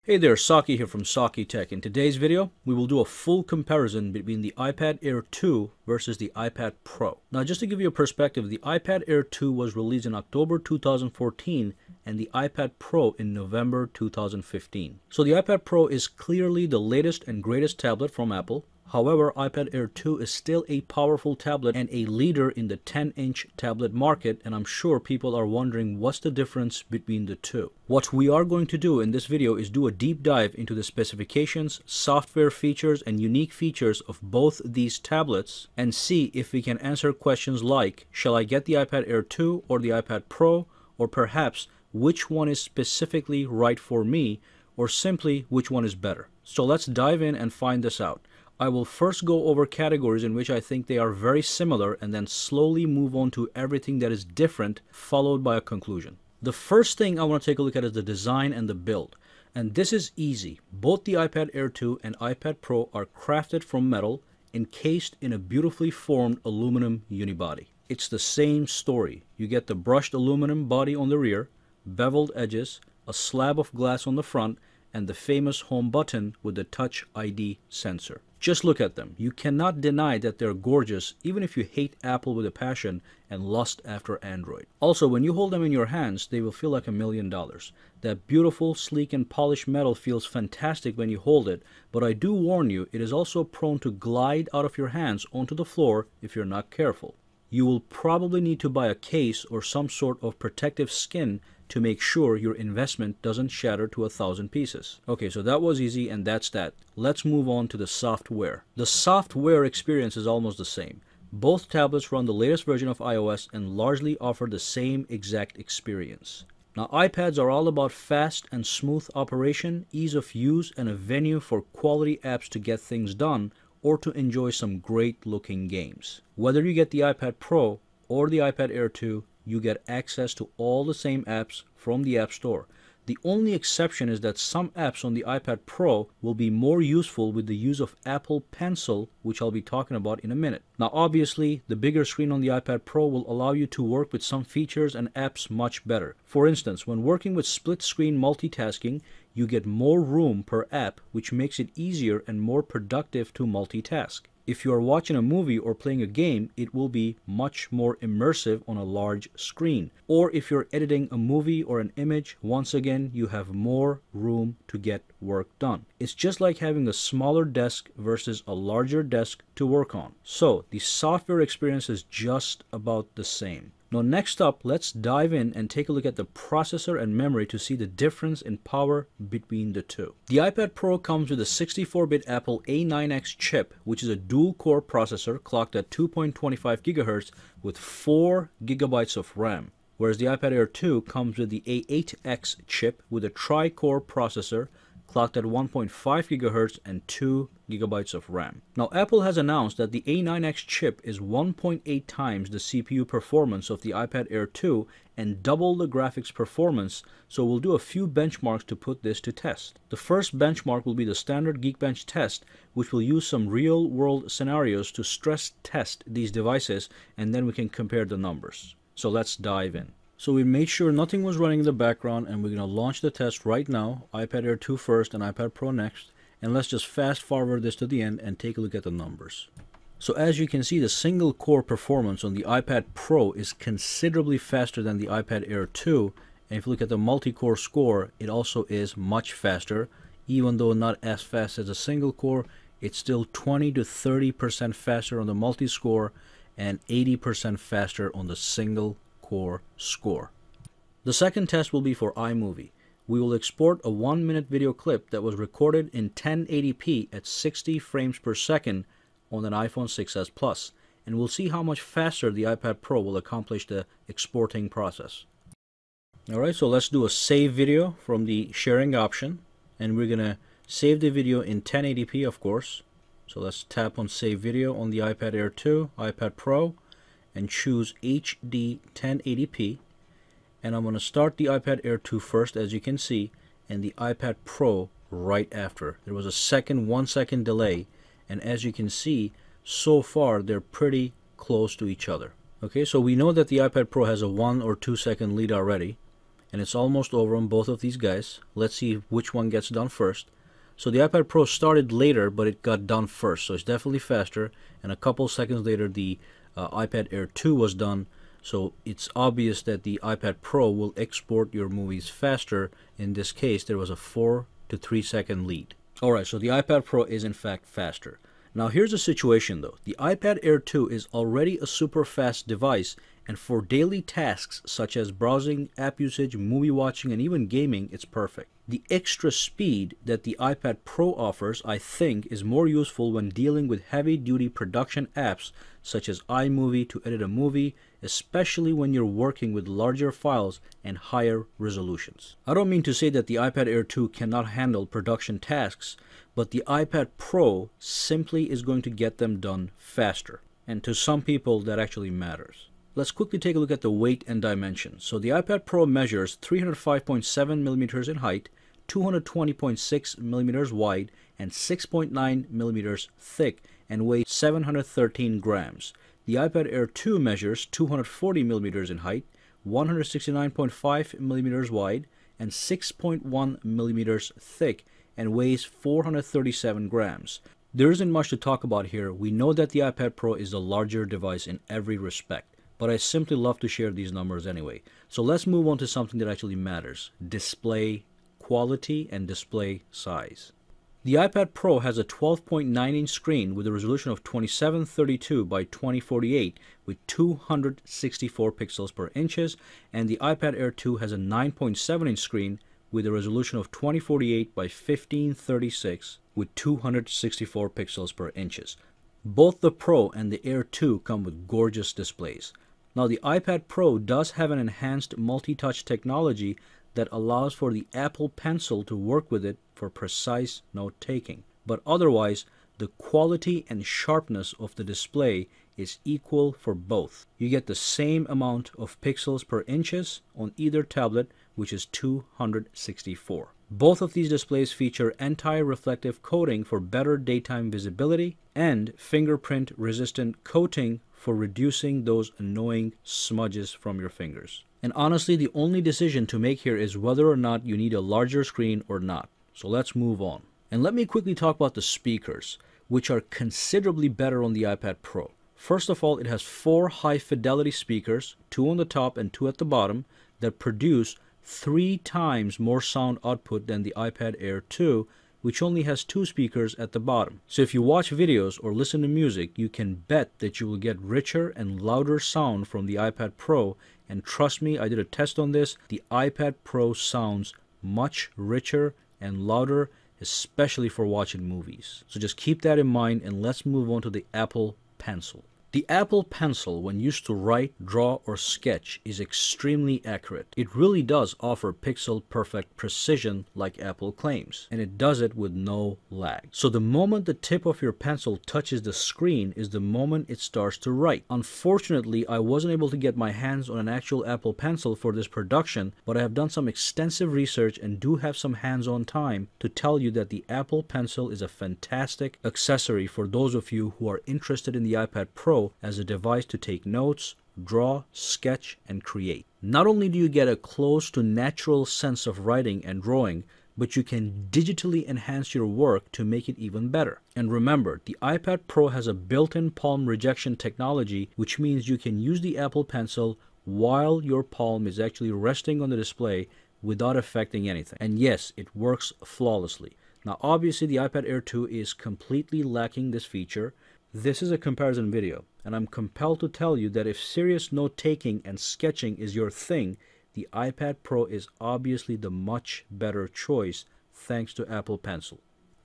Hey there, Saki here from Saki Tech. In today's video, we will do a full comparison between the iPad Air 2 versus the iPad Pro. Now, just to give you a perspective, the iPad Air 2 was released in October 2014 and the iPad Pro in November 2015. So the iPad Pro is clearly the latest and greatest tablet from Apple. However, iPad Air 2 is still a powerful tablet and a leader in the 10-inch tablet market, and I'm sure people are wondering what's the difference between the two. What we are going to do in this video is do a deep dive into the specifications, software features, and unique features of both these tablets and see if we can answer questions like, shall I get the iPad Air 2 or the iPad Pro, or perhaps which one is specifically right for me, or simply which one is better. So let's dive in and find this out. I will first go over categories in which I think they are very similar and then slowly move on to everything that is different, followed by a conclusion. The first thing I want to take a look at is the design and the build. And this is easy. Both the iPad Air 2 and iPad Pro are crafted from metal, encased in a beautifully formed aluminum unibody. It's the same story. You get the brushed aluminum body on the rear, beveled edges, a slab of glass on the front, and the famous home button with the Touch ID sensor. Just look at them. You cannot deny that they're gorgeous, even if you hate Apple with a passion and lust after Android. Also, when you hold them in your hands, they will feel like $1 million. That beautiful, sleek, and polished metal feels fantastic when you hold it, but I do warn you, it is also prone to glide out of your hands onto the floor if you're not careful. You will probably need to buy a case or some sort of protective skin to make sure your investment doesn't shatter to 1,000 pieces. Okay, so that was easy, and that's that. Let's move on to the software. The software experience is almost the same. Both tablets run the latest version of iOS and largely offer the same exact experience. Now, iPads are all about fast and smooth operation, ease of use, and a venue for quality apps to get things done or to enjoy some great looking games. Whether you get the iPad Pro or the iPad Air 2, you get access to all the same apps from the App Store. The only exception is that some apps on the iPad Pro will be more useful with the use of Apple Pencil, which I'll be talking about in a minute. Now, obviously, the bigger screen on the iPad Pro will allow you to work with some features and apps much better. For instance, when working with split-screen multitasking, you get more room per app, which makes it easier and more productive to multitask. If you are watching a movie or playing a game, it will be much more immersive on a large screen. Or if you're editing a movie or an image, once again, you have more room to get work done. It's just like having a smaller desk versus a larger desk to work on. So the software experience is just about the same. Now, next up, let's dive in and take a look at the processor and memory to see the difference in power between the two. The iPad Pro comes with a 64-bit Apple A9X chip, which is a dual-core processor clocked at 2.25 GHz with 4 GB of RAM, whereas the iPad Air 2 comes with the A8X chip with a tri-core processor clocked at 1.5 GHz and 2 GB of RAM. Now, Apple has announced that the A9X chip is 1.8 times the CPU performance of the iPad Air 2 and double the graphics performance, so we'll do a few benchmarks to put this to test. The first benchmark will be the standard Geekbench test, which will use some real-world scenarios to stress test these devices, and then we can compare the numbers. So let's dive in. So we made sure nothing was running in the background, and we're going to launch the test right now. iPad Air 2 first and iPad Pro next. And let's just fast forward this to the end and take a look at the numbers. So as you can see, the single core performance on the iPad Pro is considerably faster than the iPad Air 2. And if you look at the multi-core score, it also is much faster. Even though not as fast as a single core, it's still 20 to 30% faster on the multi-score and 80% faster on the single core score. The second test will be for iMovie. We will export a 1-minute video clip that was recorded in 1080p at 60 frames per second on an iPhone 6s Plus, and we'll see how much faster the iPad Pro will accomplish the exporting process. Alright, so let's do a save video from the sharing option, and we're gonna save the video in 1080p, of course. So let's tap on save video on the iPad Air 2, iPad Pro, and choose HD 1080p, and I'm going to start the iPad Air 2 first, as you can see, and the iPad Pro right after. There was a 1 second delay, and as you can see, so far they're pretty close to each other. Okay, so we know that the iPad Pro has a 1 or 2 second lead already, and it's almost over on both of these guys. Let's see which one gets done first. So the iPad Pro started later, but it got done first, so it's definitely faster. And a couple seconds later, the iPad Air 2 was done. So it's obvious that the iPad Pro will export your movies faster. In this case, there was a 4 to 3 second lead. Alright, so the iPad Pro is in fact faster. Now here's the situation though. The iPad Air 2 is already a super fast device, and for daily tasks such as browsing, app usage, movie watching, and even gaming, it's perfect. The extra speed that the iPad Pro offers, I think, is more useful when dealing with heavy-duty production apps such as iMovie to edit a movie, especially when you're working with larger files and higher resolutions. I don't mean to say that the iPad Air 2 cannot handle production tasks, but the iPad Pro simply is going to get them done faster. And to some people, that actually matters. Let's quickly take a look at the weight and dimensions. So the iPad Pro measures 305.7 millimeters in height, 220.6 millimeters wide, and 6.9 millimeters thick, and weighs 713 grams. The iPad Air 2 measures 240 millimeters in height, 169.5 millimeters wide, and 6.1 millimeters thick, and weighs 437 grams. There isn't much to talk about here. We know that the iPad Pro is the larger device in every respect, but I simply love to share these numbers anyway. So let's move on to something that actually matters: display quality and display size. The iPad Pro has a 12.9-inch screen with a resolution of 2732 by 2048 with 264 pixels per inches, and the iPad Air 2 has a 9.7-inch screen with a resolution of 2048 by 1536 with 264 pixels per inches. Both the Pro and the Air 2 come with gorgeous displays. Now the iPad Pro does have an enhanced multi-touch technology that allows for the Apple Pencil to work with it for precise note-taking. But otherwise, the quality and sharpness of the display is equal for both. You get the same amount of pixels per inches on either tablet, which is 264. Both of these displays feature anti-reflective coating for better daytime visibility and fingerprint-resistant coating for reducing those annoying smudges from your fingers. And honestly, the only decision to make here is whether or not you need a larger screen or not. So let's move on. And let me quickly talk about the speakers, which are considerably better on the iPad Pro. First of all, it has 4 high-fidelity speakers, 2 on the top and 2 at the bottom, that produce 3 times more sound output than the iPad Air 2, which only has 2 speakers at the bottom. So if you watch videos or listen to music, you can bet that you will get richer and louder sound from the iPad Pro, and trust me, I did a test on this. The iPad Pro sounds much richer and louder, especially for watching movies. So just keep that in mind, and let's move on to the Apple Pencil. The Apple Pencil, when used to write, draw, or sketch, is extremely accurate. It really does offer pixel-perfect precision like Apple claims, and it does it with no lag. So the moment the tip of your pencil touches the screen is the moment it starts to write. Unfortunately, I wasn't able to get my hands on an actual Apple Pencil for this production, but I have done some extensive research and do have some hands-on time to tell you that the Apple Pencil is a fantastic accessory for those of you who are interested in the iPad Pro as a device to take notes, draw, sketch, and create. Not only do you get a close to natural sense of writing and drawing, but you can digitally enhance your work to make it even better. And remember, the iPad Pro has a built-in palm rejection technology, which means you can use the Apple Pencil while your palm is actually resting on the display without affecting anything. And yes, it works flawlessly. Now obviously the iPad Air 2 is completely lacking this feature. This is a comparison video, and I'm compelled to tell you that if serious note-taking and sketching is your thing, the iPad Pro is obviously the much better choice thanks to Apple Pencil.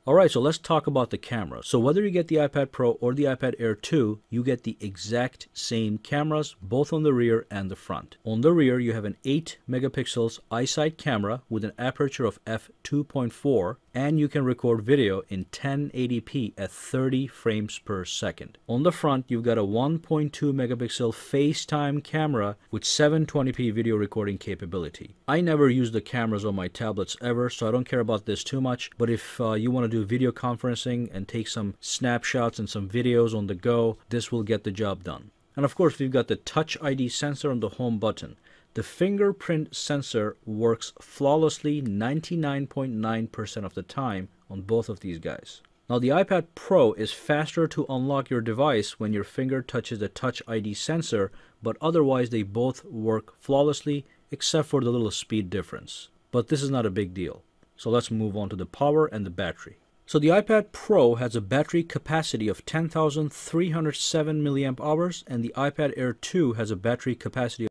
Alright, so let's talk about the camera. So whether you get the iPad Pro or the iPad Air 2, you get the exact same cameras, both on the rear and the front. On the rear, you have an 8 megapixels iSight camera with an aperture of f2.4, and you can record video in 1080p at 30 frames per second. On the front, you've got a 1.2 megapixel FaceTime camera with 720p video recording capability. I never use the cameras on my tablets ever, so I don't care about this too much, but if you want to do video conferencing and take some snapshots and some videos on the go, this will get the job done. And of course, we've got the Touch ID sensor on the home button. The fingerprint sensor works flawlessly 99.9% of the time on both of these guys. Now the iPad Pro is faster to unlock your device when your finger touches the Touch ID sensor, but otherwise they both work flawlessly except for the little speed difference. But this is not a big deal. So let's move on to the power and the battery. So the iPad Pro has a battery capacity of 10,307 mAh and the iPad Air 2 has a battery capacity